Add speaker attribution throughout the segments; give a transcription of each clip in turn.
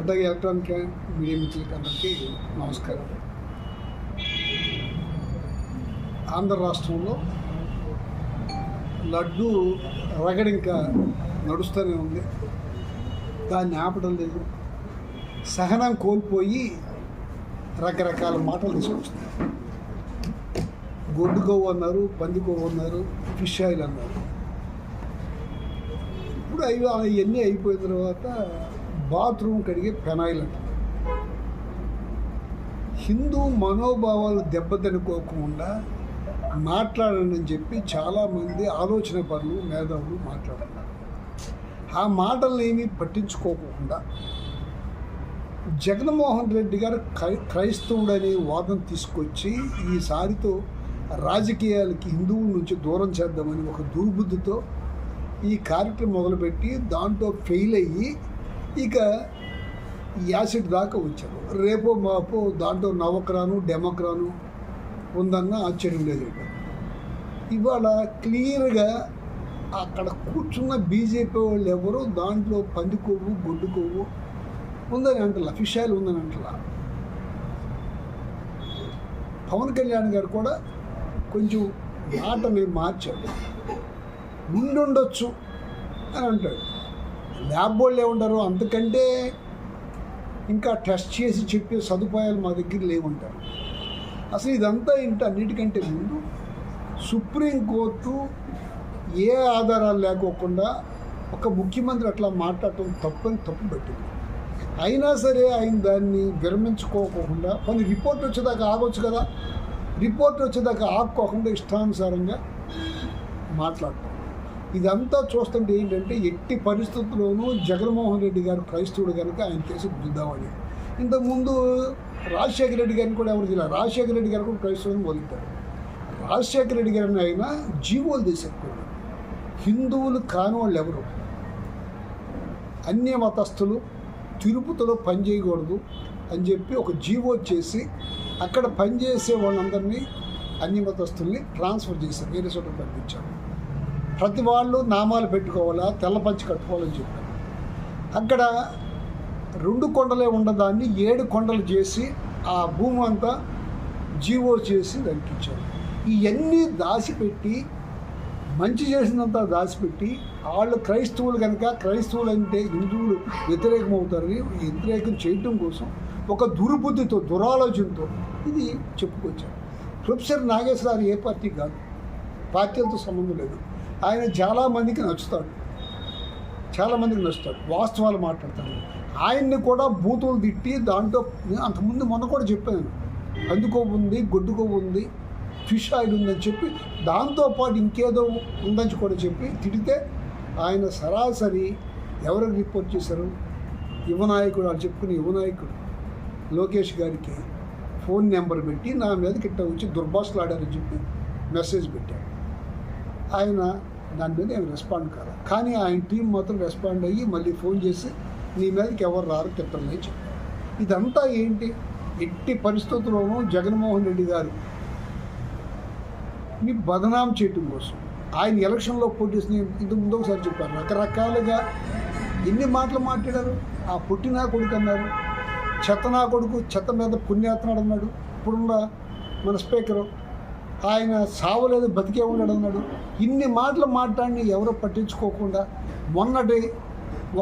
Speaker 1: అట్లాగే electronic media మిత్రులకి అందరికీ నమస్కారం. ఆంధ్ర రాష్ట్రంలో లడ్డు రగడ ఇంకా నడుస్తూనే ఉంది. దాన్ని ఆపడం లేదు. సహనం కోల్పోయి రకరకాల మాటలు తీసుకొస్తున్నారు. గొడ్డు కొవ్వు అన్నారు, పంది కొవ్వు అన్నారు, ఫిష్ ఆయిల్ అన్నారు. ఇప్పుడు ఇవన్నీ అయిపోయిన తర్వాత బాత్రూమ్ కడిగే ఫెనాయిల్ అంటారు. హిందూ మనోభావాలు దెబ్బతినుకోకుండా మాట్లాడండి అని చెప్పి చాలామంది ఆలోచన పరులు, మేధావులు మాట్లాడుతున్నారు. ఆ మాటలను ఏమీ పట్టించుకోకుండా జగన్మోహన్ రెడ్డి గారు క్రైస్తవుడనే వాదన తీసుకొచ్చి ఈసారితో రాజకీయాలకి హిందువుల నుంచి దూరం చేద్దామని ఒక దుర్బుద్ధితో ఈ కార్యక్రమం మొదలుపెట్టి దాంట్లో ఫెయిల్ అయ్యి ఇక యాసిడ్ దాకా వచ్చారు. రేపో మాపో దాంట్లో నవక్రాను డెమోక్రాను ఉందన్న ఆశ్చర్యం లేదు. ఇవాళ క్లియర్గా అక్కడ కూర్చున్న బీజేపీ వాళ్ళు ఎవరు దాంట్లో పంది కొవ్వు, గొడ్డు కొవ్వు ఉందని అంటలా, ఫిష్ ఆయిల్ ఉందని అంటలా. పవన్ కళ్యాణ్ గారు కూడా కొంచెం మాటని మార్చాడు. ఉండుండొచ్చు అని అంటాడు. ల్యాబ్ వాళ్ళు ఏమంటారు, అంతకంటే ఇంకా టెస్ట్ చేసి చెప్పే సదుపాయాలు మా దగ్గర లేవుంటారు. అసలు ఇదంతా ఏంటి, అన్నిటికంటే ముందు సుప్రీంకోర్టు ఏ ఆధారాలు లేకోకుండా ఒక ముఖ్యమంత్రి అట్లా మాట్లాడటం తప్పు పెట్టింది. అయినా సరే ఆయన దాన్ని విరమించుకోకుండా కొన్ని రిపోర్ట్ వచ్చేదాకా ఆగొచ్చు కదా. రిపోర్ట్ వచ్చేదాకా ఆపుకోకుండా ఇష్టానుసారంగా మాట్లాడటం, ఇదంతా చూస్తుంటే ఏంటంటే ఎట్టి పరిస్థితుల్లోనూ జగన్మోహన్ రెడ్డి గారు క్రైస్తవుడు కనుక ఆయన కేసు గుద్దామని. ఇంతకుముందు రాజశేఖర రెడ్డి గారిని కూడా ఎవరు తెలియదు. రాజశేఖర రెడ్డి గారు కూడా క్రైస్తవుని మొదలుతారు. రాజశేఖర రెడ్డి గారిని ఆయన జీవోలు తీసేప్పుడు హిందువులు కాని వాళ్ళు ఎవరు, అన్య మతస్థులు తిరుపతిలో పనిచేయకూడదు అని చెప్పి ఒక జీవో చేసి అక్కడ పనిచేసే వాళ్ళందరినీ అన్య మతస్థుల్ని ట్రాన్స్ఫర్ చేశారు, వేరే చోట పంపించారు. ప్రతి వాళ్ళు నామాలు పెట్టుకోవాలా, తెల్ల పంచి కట్టుకోవాలని చెప్పారు. అక్కడ 2 కొండలే ఉండదాన్ని 7 కొండలు చేసి ఆ భూమి అంతా జీవో చేసి దానికి ఇచ్చారు. ఇవన్నీ దాచిపెట్టి, మంచి చేసినంత దాచిపెట్టి, వాళ్ళు క్రైస్తవులు కనుక క్రైస్తవులు అంటే హిందువులు వ్యతిరేకం అవుతారని వ్యతిరేకం చేయటం కోసం ఒక దుర్బుద్ధితో, దురాలోచనతో ఇది చెప్పుకొచ్చారు. ప్రొఫెసర్ నాగేశ్వరరావు ఏ పార్టీ కాదు, పార్టీలతో సంబంధం లేదు. ఆయన చాలామందికి నచ్చుతాడు, వాస్తవాలు మాట్లాడతాడు. ఆయన్ని కూడా బూతులు తిట్టి దాంట్లో అంతకుముందు మొన్న కూడా చెప్పాను, పందికొవ్వు ఉంది, గొడ్డు కొవ్వు ఉంది, ఫిష్ ఆయిల్ ఉందని చెప్పి దాంతోపాటు ఇంకేదో ఉందని కూడా చెప్పి తిడితే ఆయన సరాసరి ఎవరికి రిపోర్ట్ చేశారు, యువనాయకుడు, వాళ్ళు చెప్పుకునే యువనాయకుడు లోకేష్ గారికి ఫోన్ నెంబర్ పెట్టి నా మీదకి ఇట్ట వచ్చి దుర్భాషలాడారని చెప్పి మెసేజ్ పెట్టాడు. ఆయన దాని మీద ఏమి రెస్పాండ్ కాదు. కానీ ఆయన టీం మాత్రం రెస్పాండ్ అయ్యి మళ్ళీ ఫోన్ చేసి నీ మీదకి ఎవరు రారు తిట్టరని చెప్పారు. ఇదంతా ఏంటి, ఎట్టి పరిస్థితుల్లోనూ జగన్మోహన్ రెడ్డి గారు ని బదనాం చేయటం కోసం ఆయన ఎలక్షన్లో పోటీ చేసిన ఇంతకు ముందు ఒకసారి చెప్పారు, రకరకాలుగా ఎన్ని మాటలు మాట్లాడారు. ఆ పుట్టినా కొడుకు అన్నారు, చెత్త నా కొడుకు, చెత్త మీద పుణ్యాత్నాడు అన్నాడు. ఇప్పుడున్న మన స్పీకరు ఆయన సావలేదు బతికే ఉన్నాడు అన్నాడు. ఇన్ని మాటలు మాట్లాడి ఎవరో పట్టించుకోకుండా మొన్నటి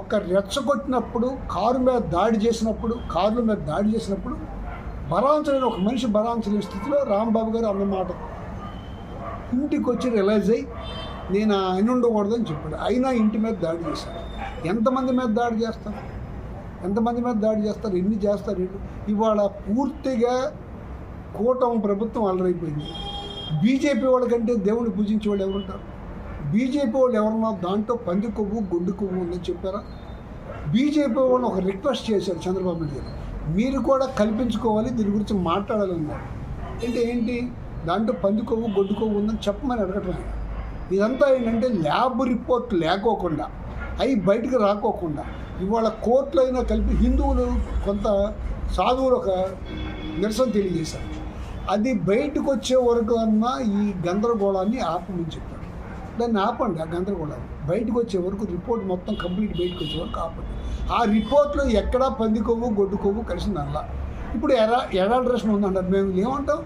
Speaker 1: ఒక రెచ్చగొట్టినప్పుడు కారుల మీద దాడి చేసినప్పుడు బలాంచలేని ఒక మనిషి బలాంచలేని స్థితిలో రాంబాబు గారు అన్నమాట ఇంటికి వచ్చి రియలైజ్ అయ్యి నేను ఆయన ఉండకూడదని చెప్పాడు. అయినా ఇంటి మీద దాడి చేశారు. ఎంతమంది మీద దాడి చేస్తారు, ఎన్ని చేస్తారు వీళ్ళు? ఇవాళ పూర్తిగా కూటమి ప్రభుత్వం అలరైపోయింది. బీజేపీ వాళ్ళకంటే దేవుడిని పూజించే వాళ్ళు ఎవరుంటారు? బీజేపీ వాళ్ళు ఎవరన్నా దాంట్లో పంది కొవ్వు, గొడ్డు కొవ్వు ఉందని చెప్పారా? బీజేపీ వాళ్ళు ఒక రిక్వెస్ట్ చేశారు చంద్రబాబు నాయుడు గారు, మీరు కూడా కల్పించుకోవాలి, దీని గురించి మాట్లాడాలన్నారు. ఏంటి దాంట్లో పంది కొవ్వు, గొడ్డు కొవ్వు ఉందని చెప్పమని అడగటం. ఇదంతా ఏంటంటే ల్యాబ్ రిపోర్ట్ లేకోకుండా, అవి బయటకు రాకోకుండా ఇవాళ కోర్టులో అయినా కలిపి హిందువులు కొంత సాధువులు ఒక నిరసన తెలియజేశారు. అది బయటకు వచ్చే వరకు అన్నా ఈ గందరగోళాన్ని ఆపమని చెప్పారు. దాన్ని ఆపండి, ఆ గందరగోళాన్ని. బయటకు వచ్చే వరకు రిపోర్ట్ మొత్తం కంప్లీట్ బయటకు వచ్చే వరకు ఆపండి. ఆ రిపోర్ట్లో ఎక్కడా పంది కొవ్వు గొడ్డు కొవ్వు కలిసిందల్లా. ఇప్పుడు ఎడాల్ట్రేషన్ ఉందంటారు. మేము ఏమంటాం,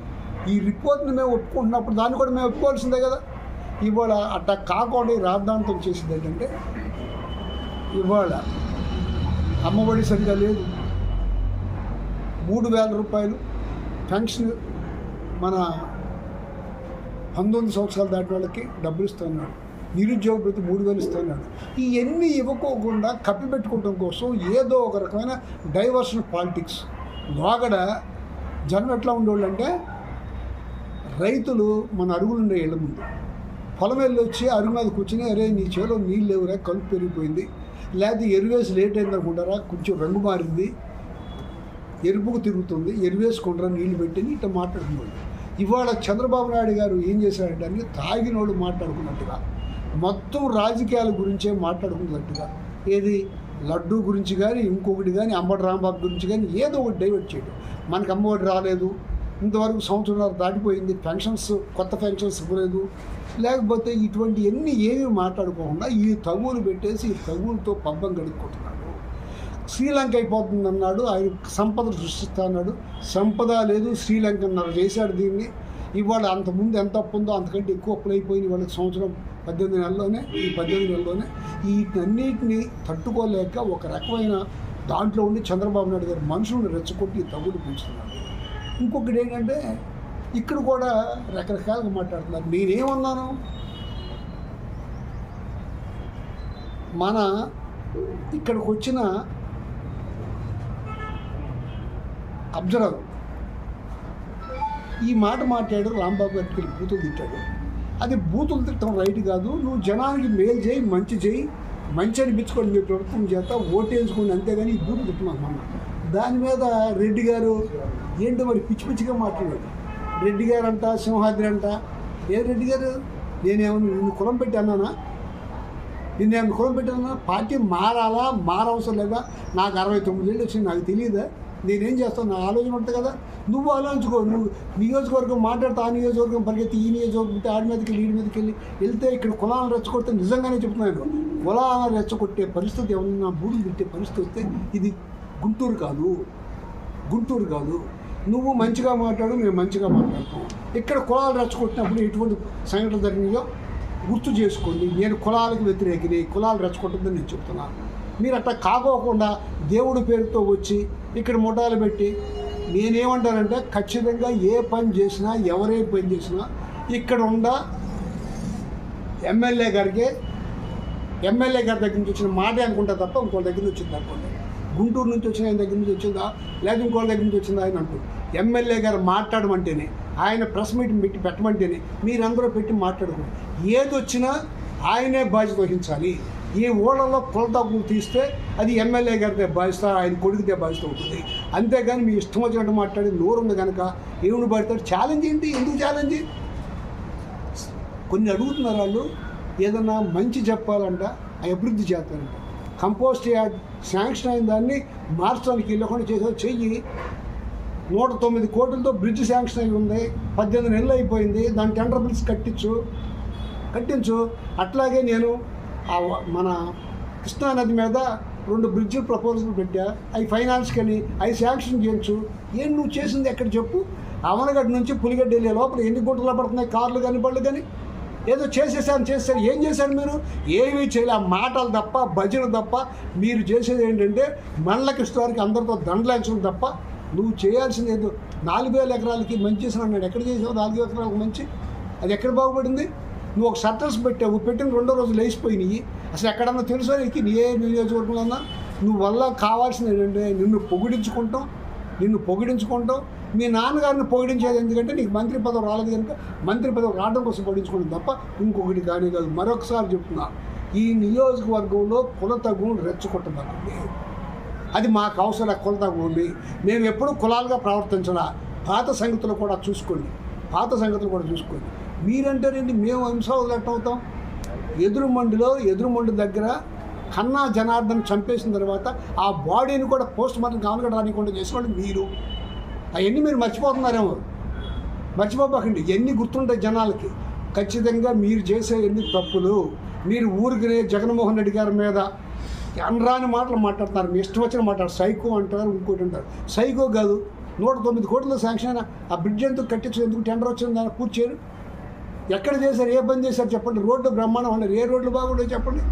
Speaker 1: ఈ రిపోర్ట్ని మేము ఒప్పుకుంటున్నప్పుడు దాన్ని కూడా మేము ఒప్పుకోవాల్సిందే కదా. ఇవాళ అట్లా కాకుండా రాద్ధాంతం చేసింది ఏంటంటే, ఇవాళ అమ్మఒడి సరిగా లేదు, 3,000 రూపాయలు పెన్షన్ మన 19 సంవత్సరాలు దాటి వాళ్ళకి డబ్బులు ఇస్తున్నాడు, నిరుద్యోగ ప్రతి 3,000 ఇస్తున్నాడు. ఇవన్నీ ఇవ్వకోకుండా కప్పిపెట్టుకోవడం కోసం ఏదో ఒక రకమైన డైవర్షన్ పాలిటిక్స్. లోగడ జనం ఎట్లా ఉండేవాళ్ళు అంటే, రైతులు మన అరుగులుండే ఇళ్ళ ముందు పొలం వెళ్ళి వచ్చి అరుగు మీద కూర్చుని, అరే నీ చేలో నీళ్ళు లేవురా, కలుపు పెరిగిపోయింది, లేకపోతే ఎరువేసి లేట్ అయింది అనుకుంటారా, కొంచెం రంగు మారింది, ఎరుపుకు తిరుగుతుంది, ఎరువేసుకుంటారా నీళ్ళు పెట్టిని ఇట్లా మాట్లాడుకున్నాడు. ఇవాళ చంద్రబాబు నాయుడు గారు ఏం చేశారంటే, అన్ని తాగినోడు మాట్లాడుకున్నట్టుగా, మొత్తం రాజకీయాల గురించే మాట్లాడుకున్నట్టుగా, ఏది లడ్డూ గురించి కానీ ఇంకొకటి కానీ అంబటి రాంబాబు గురించి కానీ ఏదో ఒకటి డైవర్ట్ చేయడం. మనకు అమ్మఒడి రాలేదు, ఇంతవరకు సంవత్సరాలు దాటిపోయింది, పెన్షన్స్ కొత్త పెన్షన్స్ ఇవ్వలేదు, లేకపోతే ఇటువంటి ఎన్ని ఏమీ మాట్లాడుకోకుండా ఈ తగువులు పెట్టేసి ఈ తగువులతో పబ్బం గడుపుకుంటున్నాడు. శ్రీలంక అయిపోతుందన్నాడు, ఆయన సంపద సృష్టిస్తా అన్నాడు, సంపద లేదు, శ్రీలంక అన్నారు చేశాడు దీన్ని. ఇవాళ అంతకుముందు ఎంత అప్పు ఉందో అంతకంటే ఎక్కువ అప్పులు అయిపోయింది వాళ్ళకి. సంవత్సరం 18 నెలల్లోనే, ఈ 18 నెలల్లోనే వీటన్నిటిని తట్టుకోలేక ఒక రకమైన దాంట్లో ఉండి చంద్రబాబు నాయుడు గారు మనుషులను రెచ్చగొట్టి తగులు పెంచుతున్నాడు. ఇంకొకటి ఏంటంటే, ఇక్కడ కూడా రకరకాలుగా మాట్లాడుతున్నారు. నేనేమన్నాను, మన ఇక్కడికి వచ్చిన అబ్జర్వర్ ఈ మాట మాట్లాడాడు, రాంబాబు గారికి వెళ్ళి బూతులు తిట్టాడు. అది బూతులు తిట్టడం రైట్ కాదు. నువ్వు జనానికి మేలు చేయి, మంచి చేయి, మంచి అనిపించుకోండి మీ ప్రభుత్వం చేత, ఓటేసుకోండి, అంతేగాని ఈ బూతులు తిట్టమన్నా. దాని మీద రెడ్డి గారు ఏంటో మరి పిచ్చి పిచ్చిగా మాట్లాడాడు. రెడ్డి గారు అంట, సింహాద్రి అంట. ఏ రెడ్డి గారు, నేనేమన్నా నిన్ను కులం పెట్టి అన్నానా? నిన్నేమన్నా కులం పెట్టానా? పార్టీ మారాలా, మారవసరం లేదా? నాకు 69 ఏళ్ళు వచ్చింది, నాకు తెలియదా? నేనేం చేస్తాను, నా ఆలోచన ఉంటుంది కదా. నువ్వు ఆలోచించుకో. నువ్వు నియోజకవర్గం మాట్లాడుతూ ఆ నియోజకవర్గం పరిగెత్తి ఈ నియోజకవర్గం ఆడి మీదకి వెళ్ళి, వీడి మీదకి వెళ్ళి వెళ్తే ఇక్కడ కులాలను రెచ్చగొడితే, నిజంగానే చెప్తున్నాను, కులాలను రెచ్చగొట్టే పరిస్థితి ఏమన్నా, బూడులు పెట్టే పరిస్థితి వస్తే ఇది గుంటూరు కాదు, గుంటూరు కాదు. నువ్వు మంచిగా మాట్లాడు, మేము మంచిగా మాట్లాడతాం. ఇక్కడ కులాలు రెచ్చగొట్టినప్పుడు ఎటువంటి సంఘటన జరిగినాయో గుర్తు చేసుకోండి. నేను కులాలకు వ్యతిరేకిని, కులాలు రెచ్చగొట్టద్దని నేను చెప్తున్నాను. మీరు అట్లా కాకోకుండా దేవుడి పేరుతో వచ్చి ఇక్కడ ముఠాలు పెట్టి, నేనేమంటానంటే ఖచ్చితంగా ఏ పని చేసినా, ఎవరే పని చేసినా ఇక్కడ ఉన్న ఎమ్మెల్యే గారి దగ్గర నుంచి వచ్చిన మాటే అనుకుంటా తప్ప ఇంకోళ్ళ దగ్గర నుంచి వచ్చింది అనుకోండి. గుంటూరు నుంచి వచ్చిన ఆయన దగ్గర నుంచి వచ్చిందా, లేదా ఇంకోళ్ళ దగ్గర నుంచి వచ్చిందా ఆయన అంటూ ఎమ్మెల్యే గారు మాట్లాడమంటేనే, ఆయన ప్రెస్ మీట్ పెట్టి పెట్టమంటేనే మీరందరూ పెట్టి మాట్లాడుకోండి. ఏది వచ్చినా ఆయనే బాధ్యత వహించాలి. ఈ ఊళ్ళలో కులతగ్గులు తీస్తే అది ఎమ్మెల్యే గారిదే బాధ్యత, ఆయన కొడుకుదే బాధ్యత అవుతుంది. అంతేగాని మీ ఇష్టం వచ్చినట్టు మాట్లాడి నోరుంది కనుక ఏమిటి పడతాడు. ఛాలెంజ్ ఏంటి, ఎందుకు ఛాలెంజ్? కొన్ని అడుగుతున్నారు వాళ్ళు, ఏదన్నా మంచి చెప్పాలంట, అభివృద్ధి చేస్తారంట. కంపోస్ట్ యార్డ్ శాంక్షన్ అయిన దాన్ని మార్చడానికి వెళ్ళకుండా చేసే చెయ్యి. 109 కోట్లతో బ్రిడ్జ్ శాంక్షన్ అయి ఉంది, 18 నెలలు అయిపోయింది, దాని టెండర్ బిల్స్ కట్టించు. అట్లాగే నేను మన కృష్ణానది మీద 2 బ్రిడ్జిలు ప్రపోజల్ పెట్టా, అవి ఫైనాన్స్కి వెళ్ళి అవి శాంక్షన్ చేయించు. ఏం నువ్వు చేసింది ఎక్కడ చెప్పు? అవనగడ్డ నుంచి పులిగడ్డ వెళ్ళే లోపల ఎన్ని గుంటలు పడుతున్నాయి, కార్లు కానీ బళ్ళు కానీ. ఏదో చేశారు. ఏం చేశారు మీరు? ఏమీ చేయలే. ఆ మాటలు తప్ప, భజన తప్ప. మీరు చేసేది ఏంటంటే మండల కృష్ణవారికి అందరితో దండలాంచడం తప్ప నువ్వు చేయాల్సింది ఏదో 4,000 ఎకరాలకి మంచి చేసిన అన్నాడు. ఎక్కడ చేసావు 4 ఎకరాలకు మంచి? అది ఎక్కడ బాగుపడింది? నువ్వు ఒక షట్టర్స్ పెట్టావు, పెట్టిన 2వ రోజు లేచిపోయినాయి. అసలు ఎక్కడన్నా తెలుసా నీకు? ఏ నియోజకవర్గంలో అన్నా నువ్వు వల్ల కావాల్సింది ఏంటంటే నిన్ను పొగిడించుకుంటాం. మీ నాన్నగారిని పొగిడించేది ఎందుకంటే నీకు మంత్రి పదవి రాలేదు కనుక మంత్రి పదవి రావడం కోసం పొగిడించుకోవడం తప్ప ఇంకొకటి కానీ కాదు. మరొకసారి చెప్తున్నా, ఈ నియోజకవర్గంలో కుల తగ్గులు రెచ్చగొట్టదండి. అది మాకు అవసరం. కుల తగ్గుంది. మేము ఎప్పుడూ కులాలుగా ప్రవర్తించాలా. పాత సంగతులు కూడా చూసుకోండి. మీరంటారేంటి మేము హింసాలు ఎట్టవుతాం? ఎదురుమండి దగ్గర కన్నా జనార్దన్ చంపేసిన తర్వాత ఆ బాడీని కూడా పోస్ట్ మార్టం కానుక రానికుండా చేసుకోండి మీరు. అవన్నీ మీరు మర్చిపోతున్నారేమో. మర్చిపోకండి. ఎన్ని గుర్తుంటాయి జనాలకి. ఖచ్చితంగా మీరు చేసే ఎన్ని తప్పులు మీరు ఊరికి జగన్మోహన్ రెడ్డి గారి మీద అనరాని మాటలు మాట్లాడుతున్నారు. మీ ఇష్టం వచ్చిన మాట్లాడు. సైకో అంటారు, ఇంకోటి అంటారు. సైకో కాదు. 109 కోట్ల శాంక్షన్ అయినా ఆ బ్రిడ్జ్ ఎందుకు కట్టించు, ఎందుకు టెండర్ వచ్చింది దాన్ని పూర్తి చేయరు? ఎక్కడ చేశారు, ఏ బంద్ చేశారు చెప్పండి? రోడ్డు బ్రహ్మాండం ఉన్నారు, ఏ రోడ్లు బాగుంటాయి చెప్పండి?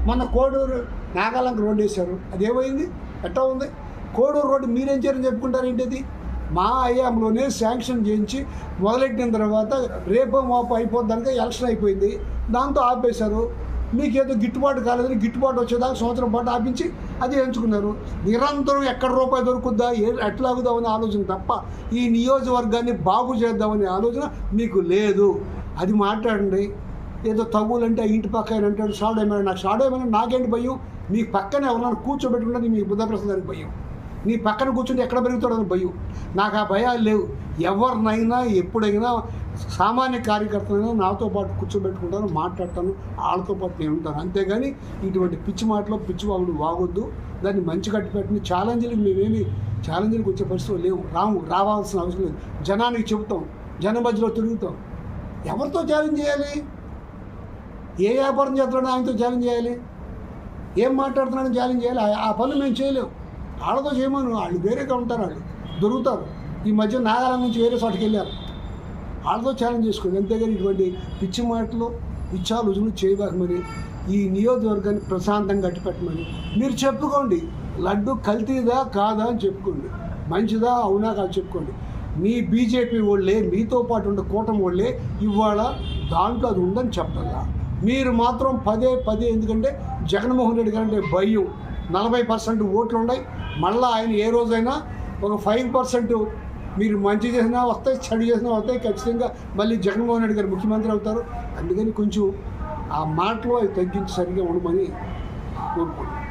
Speaker 1: మొన్న కోడూరు నాగాలంక రోడ్డు వేశారు, అది ఏమైంది, ఎట్టా ఉంది? కోడూరు రోడ్డు మీరేం చేయరని చెప్పుకుంటారు ఏంటిది? మా హయాంలోనే శాంక్షన్ చేయించి మొదలెట్టిన తర్వాత రేపో మాపో అయిపోద్దానికి ఎలక్షన్ అయిపోయింది, దాంతో ఆపేశారు. మీకేదో గిట్టుబాటు కాలేదని గిట్టుబాటు వచ్చేదాకా సంవత్సరం పాటు ఆపించి అది ఎంచుకున్నారు. నిరంతరం ఎక్కడ రూపాయి దొరుకుద్దా, ఎట్లాగుదామనే ఆలోచన తప్ప ఈ నియోజకవర్గాన్ని బాగు చేద్దామనే ఆలోచన మీకు లేదు. అది మాట్లాడండి. ఏదో తగులంటే ఇంటి పక్క ఆయన అంటాడు షాడో ఏమైనా, నాకు షాడో ఏమైనా నాకేంటి భయం? మీ పక్కన ఎవరైనా కూర్చోబెట్టుకుంటే మీ బుద్ధప్రసాద్ గారికి భయం, నీ పక్కన కూర్చుంటే ఎక్కడ పెరుగుతాడని భయం. నాకు ఆ భయాలు లేవు. ఎవరినైనా ఎప్పుడైనా సామాన్య కార్యకర్తలైనా నాతో పాటు కూర్చోబెట్టుకుంటాను, మాట్లాడతాను, వాళ్ళతో పాటు నేను ఉంటాను. అంతేగాని ఇటువంటి పిచ్చి మాటలో పిచ్చి వాగుడు వాగొద్దు. దాన్ని మంచి కట్టిపెట్టిన ఛాలెంజ్లకు మేమేమి ఛాలెంజ్లకు వచ్చే పరిస్థితులు లేవు, రావాల్సిన అవసరం లేదు. జనానికి చెబుతాం, జనం మధ్యలో తిరుగుతాం. ఎవరితో ఛాలెంజ్ చేయాలి? ఏ వ్యాపారం చేస్తున్నాడో ఆయనతో ఛాలెంజ్ చేయాలి, ఏం మాట్లాడుతున్నాడని ఛాలెంజ్ చేయాలి. ఆ పనులు మేము చేయలేము. వాళ్ళతో చేయమను, వాళ్ళు వేరేగా ఉంటారు, వాళ్ళు దొరుకుతారు. ఈ మధ్య నాగాలం నుంచి వేరే చోటుకి వెళ్ళారు, వాళ్ళతో ఛాలెంజ్ చేసుకోండి. అంతేగాని ఇటువంటి పిచ్చి మాటలు పిచ్చాలుజులు చేయబాకమని, ఈ నియోజకవర్గాన్ని ప్రశాంతంగా గట్టిపెట్టమని మీరు చెప్పుకోండి. లడ్డు కల్తీదా కాదా అని చెప్పుకోండి, మంచిదా అవునా కాదు చెప్పుకోండి. మీ బీజేపీ వాళ్ళే, మీతో పాటు ఉండే కూటమి వాళ్ళే ఇవాళ దాంట్లో అది ఉందని చెప్పాలా. మీరు మాత్రం పదే ఎందుకంటే జగన్మోహన్ రెడ్డి గారంటే భయం. 40% ఓట్లు ఉన్నాయి. మళ్ళీ ఆయన ఏ రోజైనా ఒక 5% మీరు మంచి చేసినా వస్తాయి, చెడు చేసినా వస్తాయి. ఖచ్చితంగా మళ్ళీ జగన్మోహన్ రెడ్డి గారు ముఖ్యమంత్రి అవుతారు. అందుకని కొంచెం ఆ మాటలు అవి తగ్గించి సరిగా ఉండమని కోరుకుంటున్నాను.